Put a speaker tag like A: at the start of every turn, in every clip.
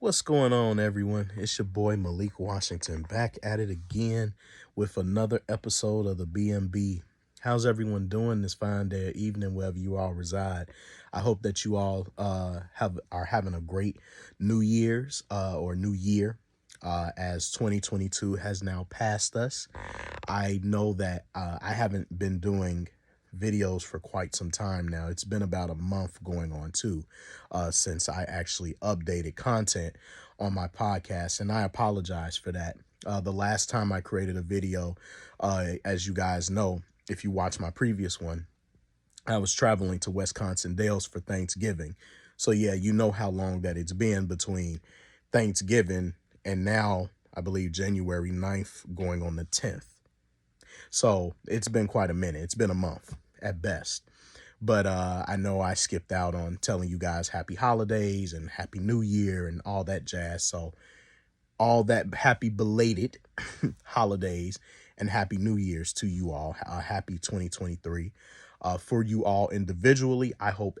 A: What's going on, everyone? It's your boy Malik Washington back at it again with another episode of the BMB. How's everyone doing this fine day or evening, wherever you all reside? I hope that you all are having a great New Year's or New Year as 2022 has now passed us. I know that I haven't been doing videos for quite some time now. It's been about a month going on too, since I actually updated content on my podcast, and I apologize for that. The last time I created a video, as you guys know, if you watch my previous one, I was traveling to Wisconsin Dells for Thanksgiving. So yeah, you know how long that it's been between Thanksgiving and now, I believe January 9th going on the 10th. So it's been quite a minute. It's been a month at best. But I know I skipped out on telling you guys happy holidays and happy new year and all that jazz. So all that happy belated holidays and happy new year's to you all. Happy 2023. For you all individually, I hope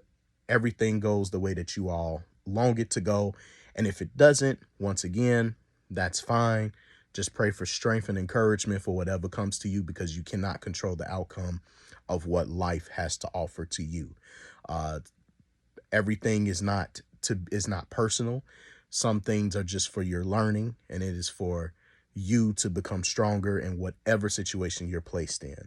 A: everything goes the way that you all long it to go. And if it doesn't, once again, that's fine. Just pray for strength and encouragement for whatever comes to you, because you cannot control the outcome of what life has to offer to you. Everything is not personal. Some things are just for your learning, and it is for you to become stronger in whatever situation you're placed in.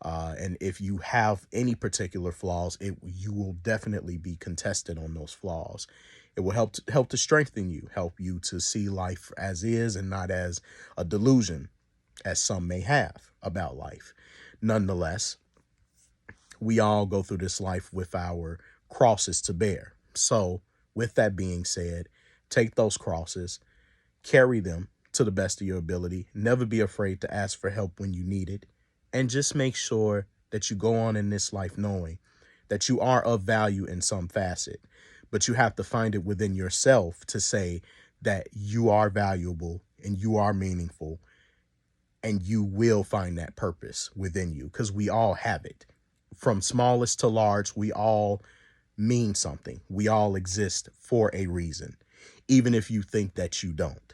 A: And if you have any particular flaws, you will definitely be contested on those flaws. It will help to strengthen you, help you to see life as is and not as a delusion, as some may have about life. Nonetheless, we all go through this life with our crosses to bear. So with that being said, take those crosses, carry them to the best of your ability. Never be afraid to ask for help when you need it. And just make sure that you go on in this life knowing that you are of value in some facet. But you have to find it within yourself to say that you are valuable and you are meaningful, and you will find that purpose within you, because we all have it. From smallest to large, we all mean something. We all exist for a reason, even if you think that you don't.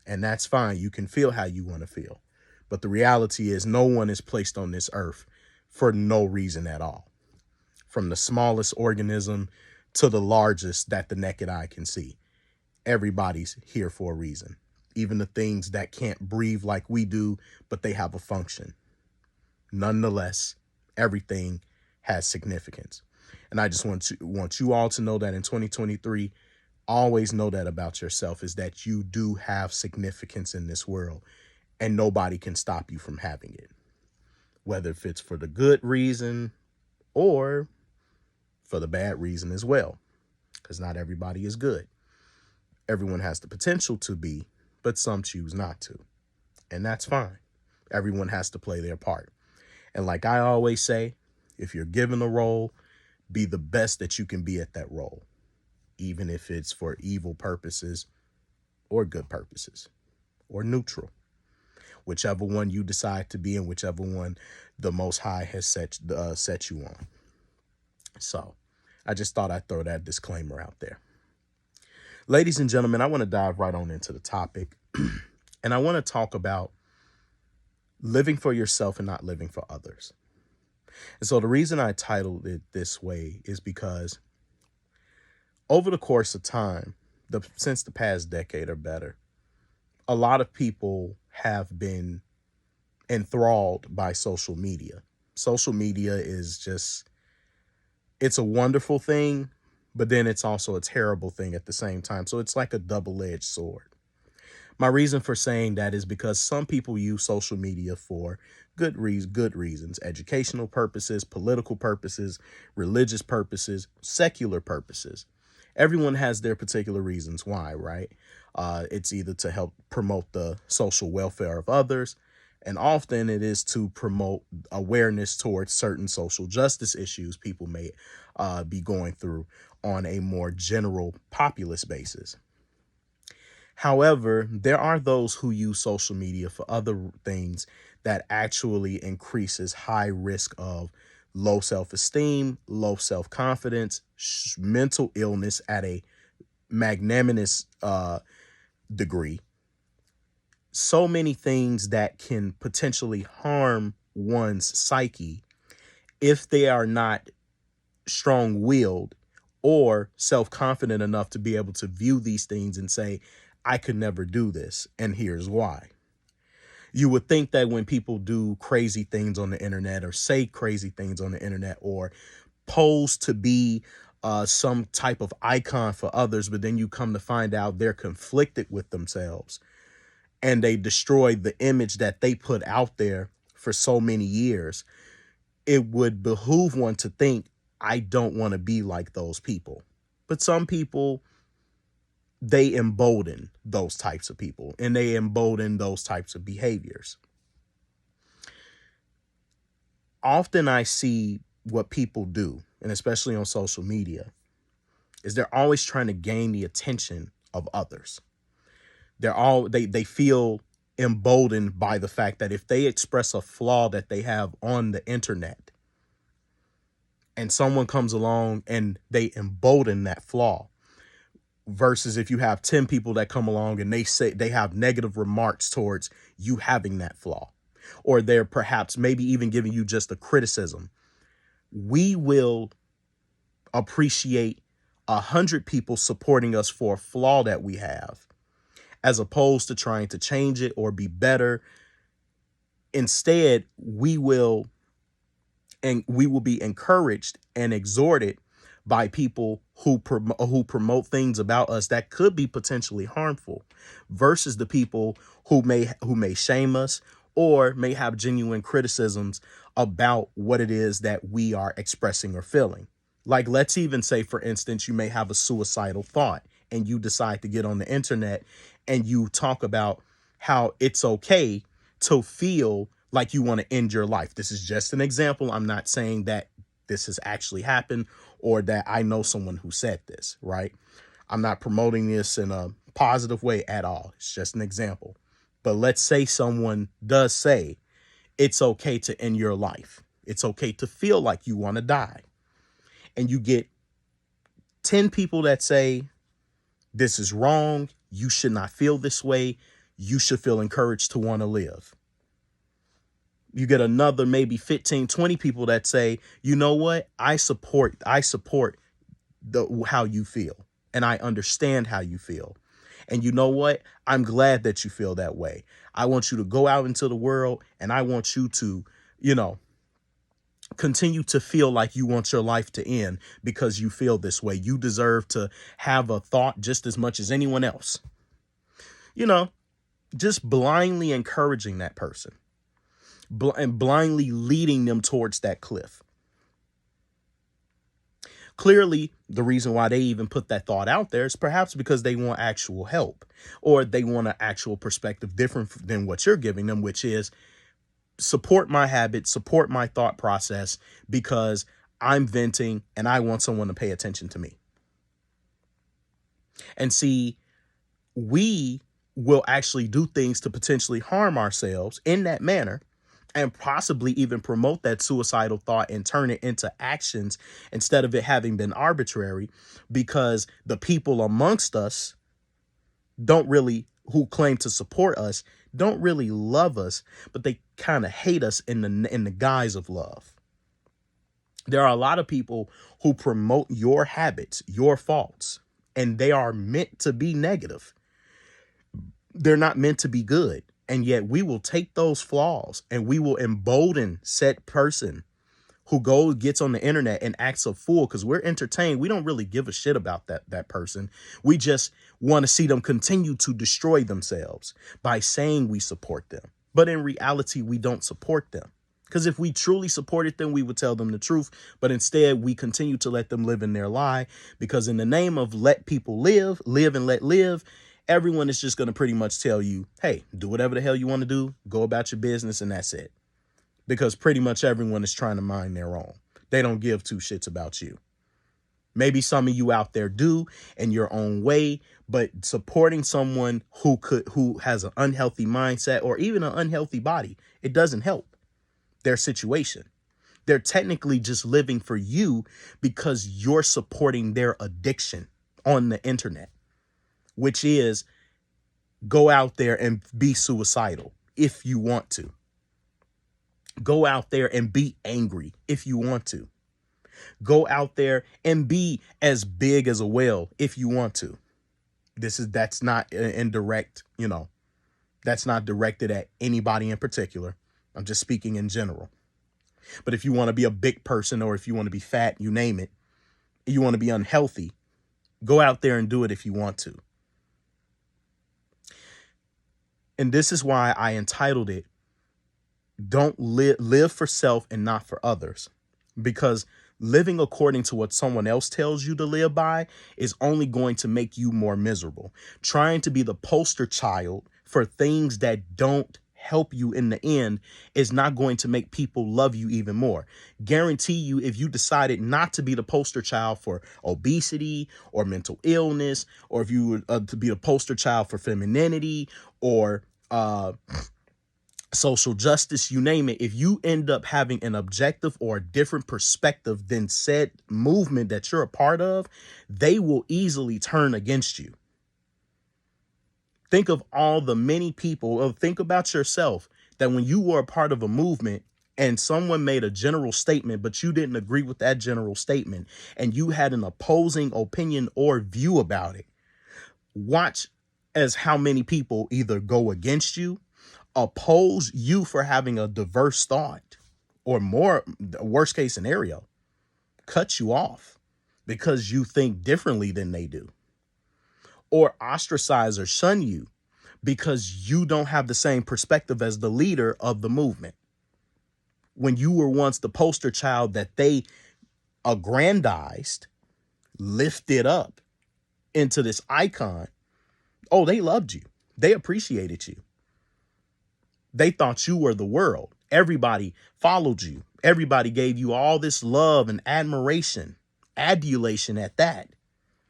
A: And that's fine. You can feel how you want to feel. But the reality is no one is placed on this earth for no reason at all. From the smallest organism to the largest that the naked eye can see, everybody's here for a reason. Even the things that can't breathe like we do, but they have a function. Nonetheless, everything has significance. And I just want you all to know that in 2023, always know that about yourself, is that you do have significance in this world, and nobody can stop you from having it, whether if it's for the good reason or for the bad reason as well, because not everybody is good. Everyone has the potential to be, but some choose not to, and that's fine. Everyone has to play their part. And like I always say, if you're given a role, be the best that you can be at that role, even if it's for evil purposes or good purposes or neutral, whichever one you decide to be and whichever one the Most High has set you on. So I just thought I'd throw that disclaimer out there. Ladies and gentlemen, I want to dive right on into the topic. And I want to talk about living for yourself and not living for others. And so the reason I titled it this way is because over the course of time, since the past decade or better, a lot of people have been enthralled by social media. Social media is just, it's a wonderful thing, but then it's also a terrible thing at the same time. So it's like a double-edged sword. My reason for saying that is because some people use social media for good reasons, educational purposes, political purposes, religious purposes, secular purposes. Everyone has their particular reasons why, right? It's either to help promote the social welfare of others, and often it is to promote awareness towards certain social justice issues people may be going through on a more general populist basis. However, there are those who use social media for other things that actually increases high risk of low self-esteem, low self-confidence, mental illness at a magnanimous degree, so many things that can potentially harm one's psyche if they are not strong-willed or self-confident enough to be able to view these things and say, I could never do this, and here's why. You would think that when people do crazy things on the internet or say crazy things on the internet or pose to be some type of icon for others, but then you come to find out they're conflicted with themselves and they destroy the image that they put out there for so many years, it would behoove one to think, I don't want to be like those people. But some people, they embolden those types of people and they embolden those types of behaviors. Often I see what people do, and especially on social media, is they're always trying to gain the attention of others. They feel emboldened by the fact that if they express a flaw that they have on the internet and someone comes along and they embolden that flaw, versus if you have 10 people that come along and they say they have negative remarks towards you having that flaw, or they're perhaps maybe even giving you just a criticism, we will appreciate 100 people supporting us for a flaw that we have, as opposed to trying to change it or be better. Instead, we will be encouraged and exhorted by people who promote things about us that could be potentially harmful, versus the people who may shame us or may have genuine criticisms about what it is that we are expressing or feeling. Like, let's even say, for instance, you may have a suicidal thought and you decide to get on the internet and you talk about how it's okay to feel like you want to end your life. This is just an example. I'm not saying that this has actually happened or that I know someone who said this, right? I'm not promoting this in a positive way at all. It's just an example. But let's say someone does say it's okay to end your life. It's okay to feel like you want to die. And you get 10 people that say this is wrong. You should not feel this way. You should feel encouraged to want to live. You get another maybe 15, 20 people that say, you know what? I support how you feel, and I understand how you feel. And you know what? I'm glad that you feel that way. I want you to go out into the world and I want you to, continue to feel like you want your life to end because you feel this way. You deserve to have a thought just as much as anyone else. Just blindly encouraging that person and blindly leading them towards that cliff. Clearly, the reason why they even put that thought out there is perhaps because they want actual help, or they want an actual perspective different than what you're giving them, which is support my habit, support my thought process, because I'm venting and I want someone to pay attention to me. And see, we will actually do things to potentially harm ourselves in that manner, and possibly even promote that suicidal thought and turn it into actions instead of it having been arbitrary, because the people amongst us who claim to support us don't really love us, but they kind of hate us in the guise of love. There are a lot of people who promote your habits, your faults, and they are meant to be negative. They're not meant to be good. And yet we will take those flaws and we will embolden said person who gets on the internet and acts a fool because we're entertained. We don't really give a shit about that person. We just want to see them continue to destroy themselves by saying we support them. But in reality, we don't support them, because if we truly supported them, we would tell them the truth. But instead, we continue to let them live in their lie, because in the name of let people live and let live, everyone is just going to pretty much tell you, hey, do whatever the hell you want to do. Go about your business. And that's it. Because pretty much everyone is trying to mind their own. They don't give two shits about you. Maybe some of you out there do in your own way, but supporting someone who has an unhealthy mindset or even an unhealthy body, it doesn't help their situation. They're technically just living for you because you're supporting their addiction on the internet. which is go out there and be suicidal if you want to. Go out there and be angry if you want to. Go out there and be as big as a whale if you want to. That's not indirect, that's not directed at anybody in particular. I'm just speaking in general. But if you want to be a big person, or if you want to be fat, you name it, you want to be unhealthy, go out there and do it if you want to. And this is why I entitled it, Don't Live for Self and Not for Others. Because living according to what someone else tells you to live by is only going to make you more miserable. Trying to be the poster child for things that don't help you in the end is not going to make people love you even more. Guarantee you, if you decided not to be the poster child for obesity or mental illness, or if you were to be the poster child for femininity or social justice, you name it, if you end up having an objective or a different perspective than said movement that you're a part of, they will easily turn against you. Think of all the many people, or think about yourself, that when you were a part of a movement and someone made a general statement, but you didn't agree with that general statement and you had an opposing opinion or view about it, watch as how many people either go against you, oppose you for having a diverse thought, or more, worst case scenario, cut you off because you think differently than they do, or ostracize or shun you because you don't have the same perspective as the leader of the movement. When you were once the poster child that they aggrandized, lifted up into this icon, oh, they loved you. They appreciated you. They thought you were the world. Everybody followed you. Everybody gave you all this love and admiration, adulation at that,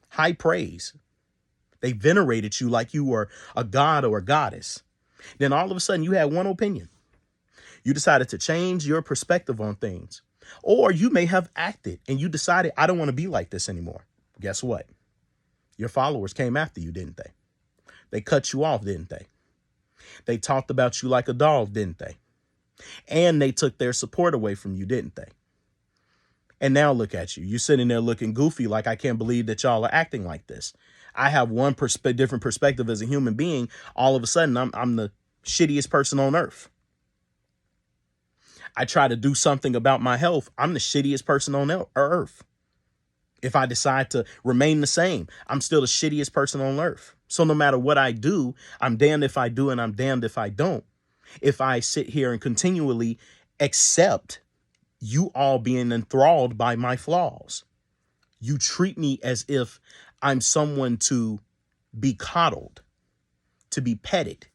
A: high praise. They venerated you like you were a god or a goddess. Then all of a sudden you had one opinion. You decided to change your perspective on things. Or you may have acted and you decided, I don't want to be like this anymore. Guess what? Your followers came after you, didn't they? They cut you off, didn't they? They talked about you like a dog, didn't they? And they took their support away from you, didn't they? And now look at you. You're sitting there looking goofy like, I can't believe that y'all are acting like this. I have one different perspective as a human being. All of a sudden, I'm the shittiest person on earth. I try to do something about my health. I'm the shittiest person on earth. If I decide to remain the same, I'm still the shittiest person on earth. So no matter what I do, I'm damned if I do and I'm damned if I don't. If I sit here and continually accept you all being enthralled by my flaws, you treat me as if I'm someone to be coddled, to be petted.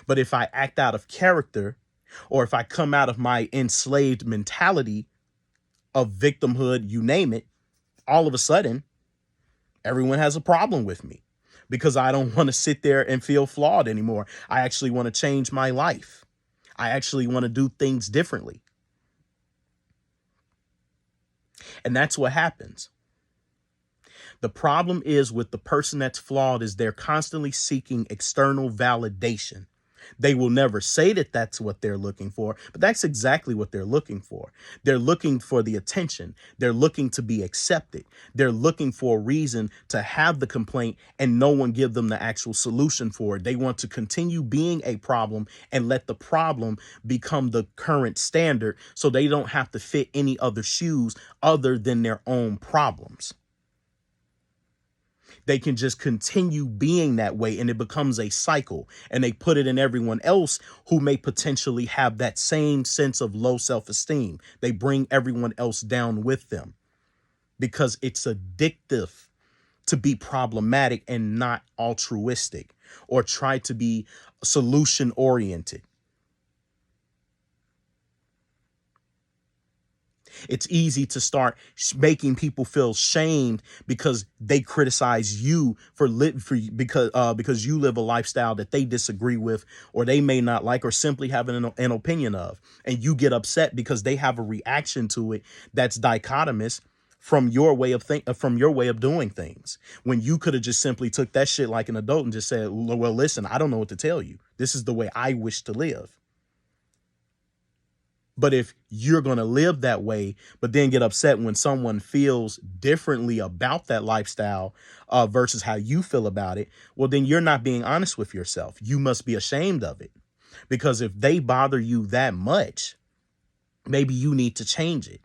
A: But if I act out of character, or if I come out of my enslaved mentality of victimhood, you name it, all of a sudden, everyone has a problem with me because I don't want to sit there and feel flawed anymore. I actually want to change my life. I actually want to do things differently. And that's what happens. The problem is with the person that's flawed is they're constantly seeking external validation. They will never say that that's what they're looking for, but that's exactly what they're looking for. They're looking for the attention. They're looking to be accepted. They're looking for a reason to have the complaint and no one give them the actual solution for it. They want to continue being a problem and let the problem become the current standard so they don't have to fit any other shoes other than their own problems. They can just continue being that way and it becomes a cycle, and they put it in everyone else who may potentially have that same sense of low self-esteem. They bring everyone else down with them because it's addictive to be problematic and not altruistic or try to be solution oriented. It's easy to start making people feel shamed because they criticize you because you live a lifestyle that they disagree with or they may not like or simply have an opinion of. And you get upset because they have a reaction to it that's dichotomous from your way of from your way of doing things, when you could have just simply took that shit like an adult and just said, well, listen, I don't know what to tell you. This is the way I wish to live. But if you're going to live that way, but then get upset when someone feels differently about that lifestyle versus how you feel about it, well, then you're not being honest with yourself. You must be ashamed of it, because if they bother you that much, maybe you need to change it.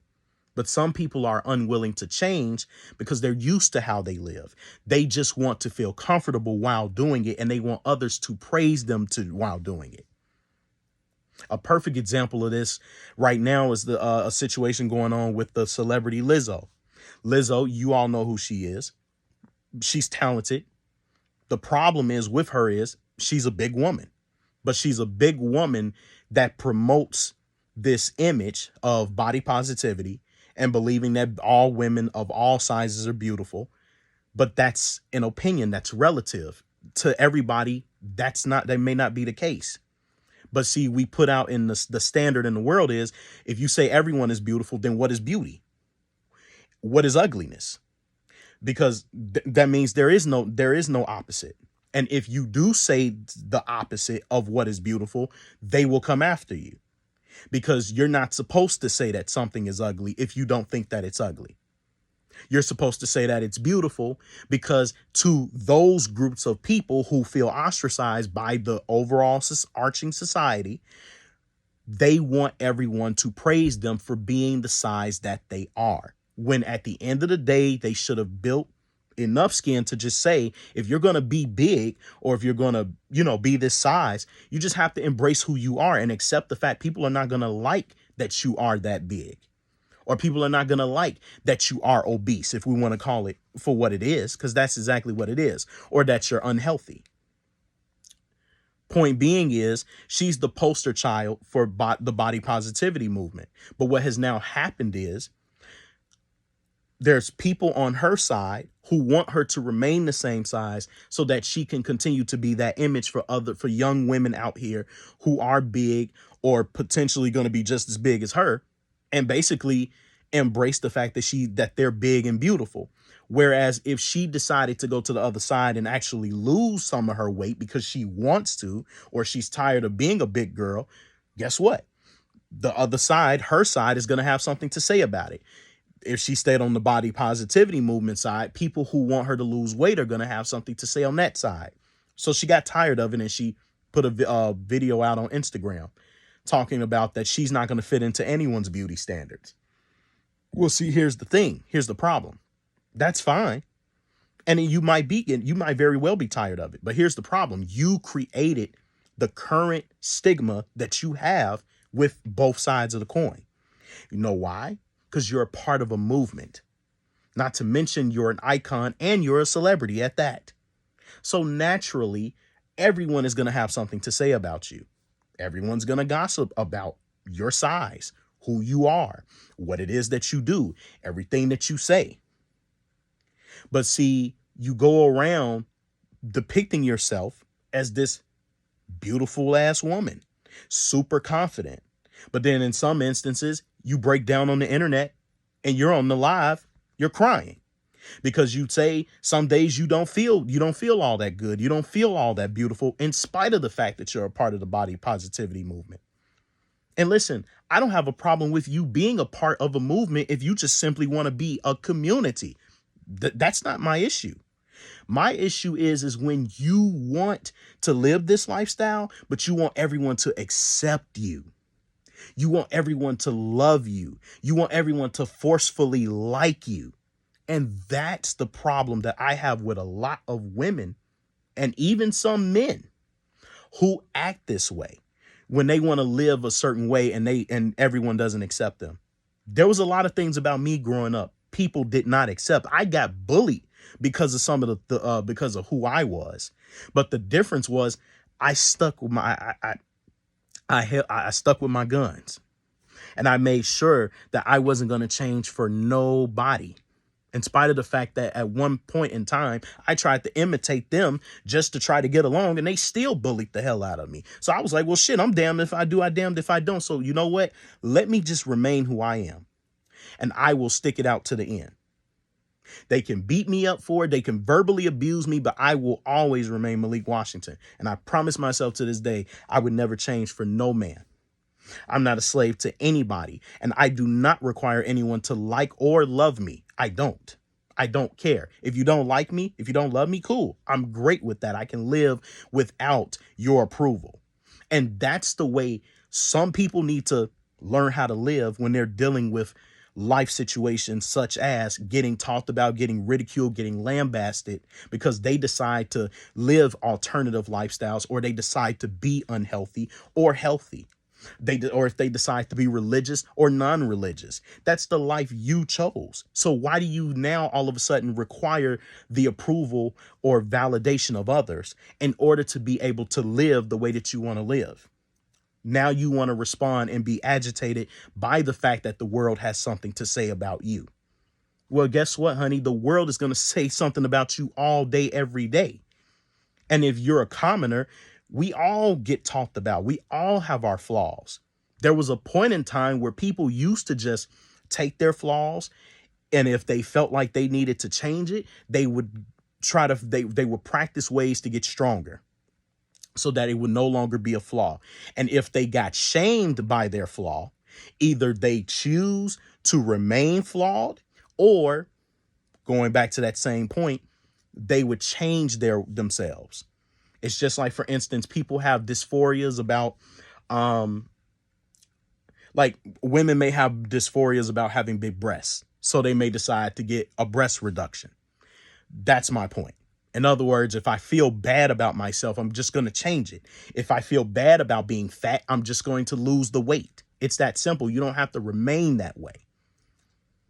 A: But some people are unwilling to change because they're used to how they live. They just want to feel comfortable while doing it, and they want others to praise them while doing it. A perfect example of this right now is a situation going on with the celebrity Lizzo. Lizzo, you all know who she is. She's talented. The problem is with her is she's a big woman, but she's a big woman that promotes this image of body positivity and believing that all women of all sizes are beautiful. But that's an opinion that's relative to everybody. That may not be the case. But see, we put out in the standard in the world is, if you say everyone is beautiful, then what is beauty? What is ugliness? Because that means there is no opposite. And if you do say the opposite of what is beautiful, they will come after you, because you're not supposed to say that something is ugly if you don't think that it's ugly. You're supposed to say that it's beautiful, because to those groups of people who feel ostracized by the overall arching society, they want everyone to praise them for being the size that they are. When at the end of the day, they should have built enough skin to just say, if you're going to be big, or if you're going to, be this size, you just have to embrace who you are and accept the fact people are not going to like that you are that big. Or people are not going to like that you are obese, if we want to call it for what it is, because that's exactly what it is, or that you're unhealthy. Point being is, she's the poster child for the body positivity movement. But what has now happened is, there's people on her side who want her to remain the same size so that she can continue to be that image for young women out here who are big or potentially going to be just as big as her, and basically embrace the fact that they're big and beautiful. Whereas if she decided to go to the other side and actually lose some of her weight because she wants to, or she's tired of being a big girl, guess what? The other side, her side, is going to have something to say about it. If she stayed on the body positivity movement side, people who want her to lose weight are going to have something to say on that side. So she got tired of it, and she put a video out on Instagram talking about that she's not going to fit into anyone's beauty standards. Well, see, here's the thing. Here's the problem. That's fine. And you might very well be tired of it. But here's the problem. You created the current stigma that you have with both sides of the coin. You know why? Because you're a part of a movement. Not to mention you're an icon and you're a celebrity at that. So naturally, everyone is going to have something to say about you. Everyone's going to gossip about your size, who you are, what it is that you do, everything that you say. But see, you go around depicting yourself as this beautiful ass woman, super confident. But then in some instances, you break down on the internet and you're on the live, you're crying because you say some days you don't feel all that good. You don't feel all that beautiful, in spite of the fact that you're a part of the body positivity movement. And listen, I don't have a problem with you being a part of a movement if you just simply want to be a community. That's not my issue. My issue is when you want to live this lifestyle, but you want everyone to accept you. You want everyone to love you. You want everyone to forcefully like you. And that's the problem that I have with a lot of women and even some men who act this way when they want to live a certain way and everyone doesn't accept them. There was a lot of things about me growing up people did not accept. I got bullied because of some of because of who I was. But the difference was I stuck with I stuck with my guns, and I made sure that I wasn't going to change for nobody. In spite of the fact that at one point in time, I tried to imitate them just to try to get along, and they still bullied the hell out of me. So I was like, well, shit, I'm damned if I do, I damned if I don't. So you know what? Let me just remain who I am, and I will stick it out to the end. They can beat me up for it. They can verbally abuse me, but I will always remain Malik Washington. And I promise myself to this day, I would never change for no man. I'm not a slave to anybody, and I do not require anyone to like or love me. I don't. I don't care. If you don't like me, if you don't love me, cool. I'm great with that. I can live without your approval. And that's the way some people need to learn how to live when they're dealing with life situations such as getting talked about, getting ridiculed, getting lambasted because they decide to live alternative lifestyles, or they decide to be unhealthy or healthy. Or if they decide to be religious or non-religious. That's the life you chose. So why do you now all of a sudden require the approval or validation of others in order to be able to live the way that you want to live? Now you want to respond and be agitated by the fact that the world has something to say about you. Well, guess what, honey? The world is going to say something about you all day, every day. And if you're a commoner, we all get talked about. We all have our flaws. There was a point in time where people used to just take their flaws, and if they felt like they needed to change it, they would they would practice ways to get stronger so that it would no longer be a flaw. And if they got shamed by their flaw, either they choose to remain flawed, or going back to that same point, they would change themselves. It's just like, for instance, people have dysphorias about, like women may have dysphorias about having big breasts. So they may decide to get a breast reduction. That's my point. In other words, if I feel bad about myself, I'm just going to change it. If I feel bad about being fat, I'm just going to lose the weight. It's that simple. You don't have to remain that way.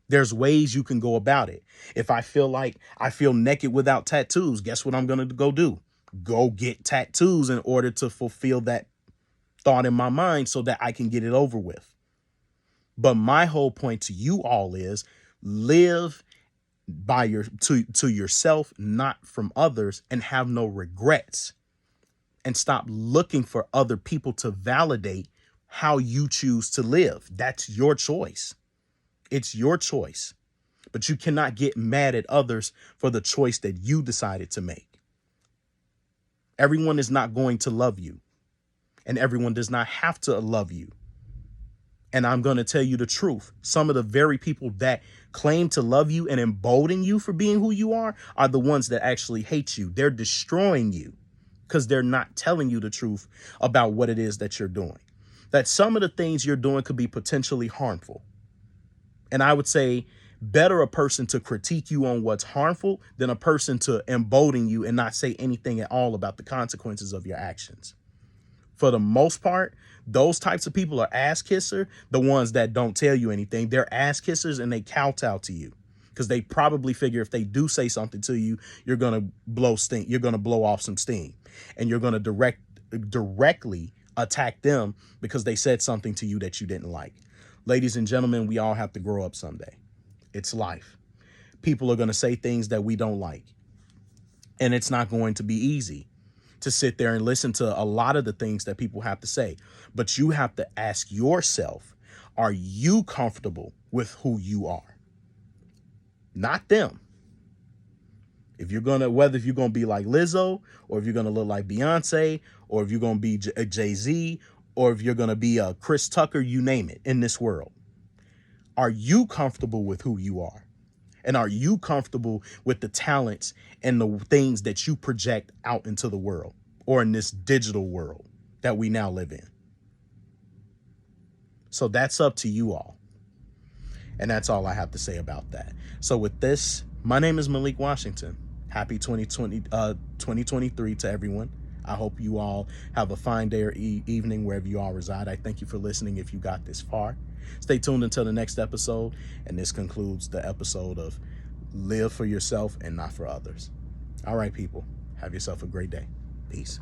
A: There's ways you can go about it. If I feel like I feel naked without tattoos, guess what I'm going to go do? Go get tattoos in order to fulfill that thought in my mind so that I can get it over with. But my whole point to you all is live by to yourself, not from others, and have no regrets, and stop looking for other people to validate how you choose to live. That's your choice. It's your choice, but you cannot get mad at others for the choice that you decided to make. Everyone is not going to love you, and everyone does not have to love you. And I'm going to tell you the truth. Some of the very people that claim to love you and embolden you for being who you are the ones that actually hate you. They're destroying you because they're not telling you the truth about what it is that you're doing. That some of the things you're doing could be potentially harmful. And I would say better a person to critique you on what's harmful than a person to embolden you and not say anything at all about the consequences of your actions. For the most part, those types of people are ass kisser, the ones that don't tell you anything. They're ass kissers and they kowtow to you because they probably figure if they do say something to you, you're going to blow steam. You're going to blow off some steam, and you're going to directly attack them because they said something to you that you didn't like. Ladies and gentlemen, we all have to grow up someday. It's life. People are going to say things that we don't like, and it's not going to be easy to sit there and listen to a lot of the things that people have to say. But you have to ask yourself, are you comfortable with who you are? Not them. If you're going to, whether if you're going to be like Lizzo, or if you're going to look like Beyonce, or if you're going to be Jay-Z, or if you're going to be a Chris Tucker, you name it in this world. Are you comfortable with who you are? And are you comfortable with the talents and the things that you project out into the world, or in this digital world that we now live in? So that's up to you all. And that's all I have to say about that. So with this, my name is Malik Washington. Happy 2023 to everyone. I hope you all have a fine day or evening wherever you all reside. I thank you for listening if you got this far. Stay tuned until the next episode. And this concludes the episode of Live for Yourself and Not for Others. All right, people. Have yourself a great day. Peace.